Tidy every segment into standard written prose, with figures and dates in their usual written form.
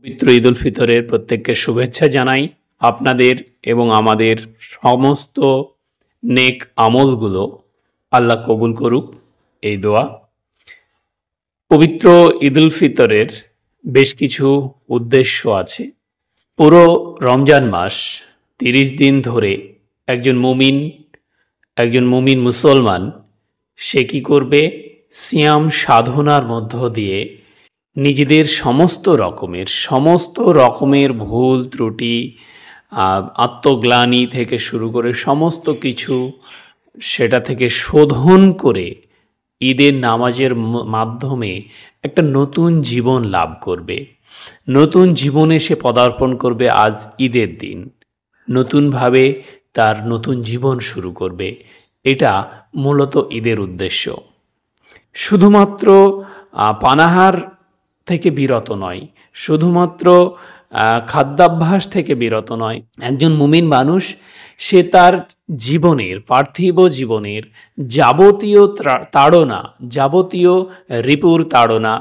পবিত্র ঈদ উল ফিতরের প্রত্যেককে শুভেচ্ছা জানাই। আপনাদের এবং আমাদের সমস্ত নেক আমলগুলো আল্লাহ কবুল করুক, এই দোয়া। পবিত্র ঈদ উল ফিতরের বেশ কিছু উদ্দেশ্য আছে। পুরো রমজান মাস ৩০ দিন ধরে একজন মুমিন মুসলমান সে কী করবে? সিয়াম সাধনার মধ্য দিয়ে নিজেদের সমস্ত রকমের ভুল ত্রুটি, আত্মগ্লানি থেকে শুরু করে সমস্ত কিছু সেটা থেকে শোধন করে ঈদের নামাজের মাধ্যমে একটা নতুন জীবন লাভ করবে। নতুন জীবনে সে পদার্পণ করবে আজ ঈদের দিন, নতুনভাবে তার নতুন জীবন শুরু করবে। এটা মূলত ঈদের উদ্দেশ্য। শুধুমাত্র পানাহার থেকে বিরত নয়, শুধুমাত্র খাদ্যাভ্যাস থেকে বিরত নয়। একজন মুমিন মানুষ সে তার জীবনের, পার্থিব জীবনের যাবতীয় তাড়না, যাবতীয় রিপুর তাড়না,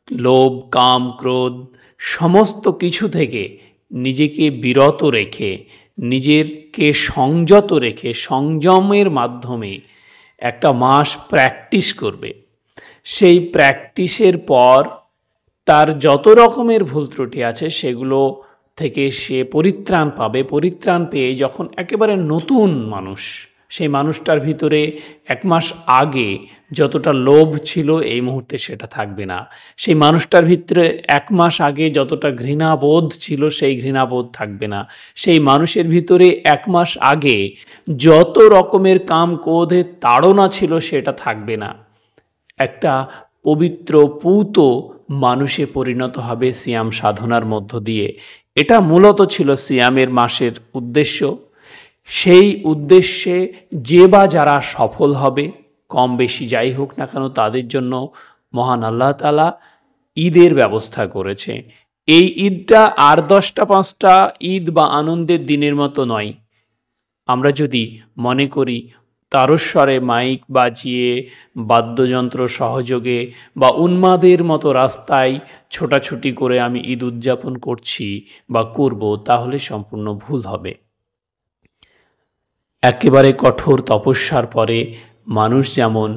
লোভ, কাম, ক্রোধ সমস্ত কিছু থেকে নিজেকে বিরত রেখে, নিজেকে সংযত রেখে সংযমের মাধ্যমে একটা মাস প্র্যাকটিস করবে। সেই প্র্যাকটিসের পর তার যত রকমের ভুল ত্রুটি আছে সেগুলো থেকে সে পরিত্রাণ পাবে। পরিত্রাণ পেয়ে যখন একেবারে নতুন মানুষ, সেই মানুষটার ভিতরে ১ মাস আগে যতটা লোভ ছিল এই মুহূর্তে সেটা থাকবে না। সেই মানুষটার ভিতরে ১ মাস আগে যতটা ঘৃণাবোধ ছিল সেই ঘৃণাবোধ থাকবে না। সেই মানুষের ভিতরে ১ মাস আগে যত রকমের কাম ক্রোধের তাড়না ছিল সেটা থাকবে না। একটা পবিত্র পূত মানুষে পরিণত হবে সিয়াম সাধনার মধ্য দিয়ে। এটা মূলত ছিল সিয়ামের মাসের উদ্দেশ্য। সেই উদ্দেশ্যে যে বা যারা সফল হবে, কম বেশি যাই হোক না কেন, তাদের জন্য মহান আল্লাহ তাআলা ঈদের ব্যবস্থা করেছে। এই ঈদটা আর ১০টা ৫টা ঈদ বা আনন্দের দিনের মতো নয়। আমরা যদি মনে করি তারস্বরে মাইক বাজিয়ে, বাদ্যযন্ত্র সহযোগে বা উন্মাদের মতো রাস্তায় ছোটাছুটি করে আমি ঈদ উদযাপন করছি বা করব, তাহলে সম্পূর্ণ ভুল হবে। একেবারে কঠোর তপস্যার পরে মানুষ যেমন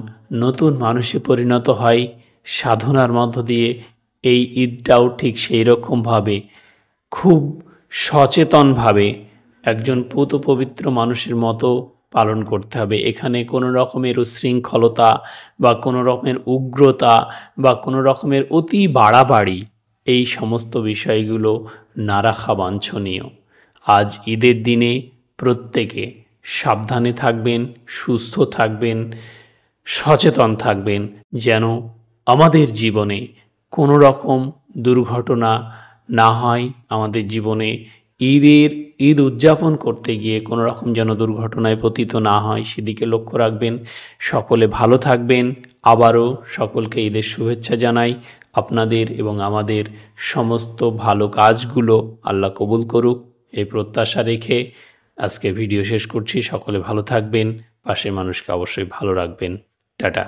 নতুন মানুষে পরিণত হয়, সাধনার মধ্য দিয়ে এই ঈদটাও ঠিক সেই রকমভাবে খুব সচেতনভাবে একজন পূত পবিত্র মানুষের মতো পালন করতে হবে। এখানে কোনো রকমের উচ্ছৃঙ্খলতা বা কোনো রকমের উগ্রতা বা কোনো রকমের অতি বাড়াবাড়ি, এই সমস্ত বিষয়গুলো না রাখা বাঞ্ছনীয়। আজ ঈদের দিনে প্রত্যেকে সাবধানে থাকবেন, সুস্থ থাকবেন, সচেতন থাকবেন, যেন আমাদের জীবনে কোনো রকম দুর্ঘটনা না হয়। আমাদের জীবনে ঈদ উদযাপন করতে গিয়ে কোনো রকম যেন দুর্ঘটনায় পতিত না হয়, সেদিকে লক্ষ্য রাখবেন। সকলে ভালো থাকবেন। আবারও সকলকে ঈদের শুভেচ্ছা জানাই। আপনাদের এবং আমাদের সমস্ত ভালো কাজগুলো আল্লাহ কবুল করুক, এই প্রত্যাশা রেখে আজকে ভিডিও শেষ করছি। সকলে ভালো থাকবেন, পাশের মানুষকে অবশ্যই ভালো রাখবেন। টাটা।